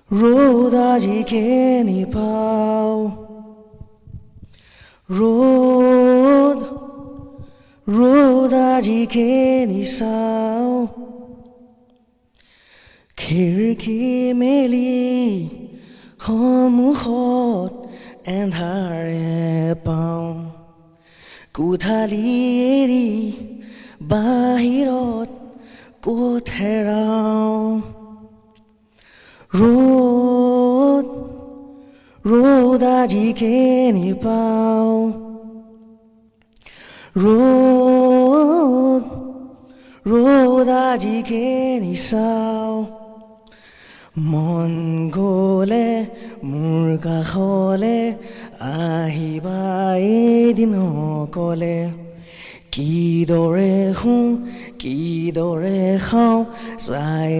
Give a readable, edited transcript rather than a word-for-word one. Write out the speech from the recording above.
Road আজি কেনি পাও Road আজি কেনি চাও খিৰিকী মেলি সন্মুখত এন্ধাৰে পাওঁ কোঠালি এৰি বাহিৰত ক'ত হেৰাওঁ Road আজি কেনি পাও Road আজি কেনি চাও মন গ'লে মোৰ কাষলে আহিবা এদিন অকলে কিদৰে শুওঁ কিদৰে খাওঁ চাই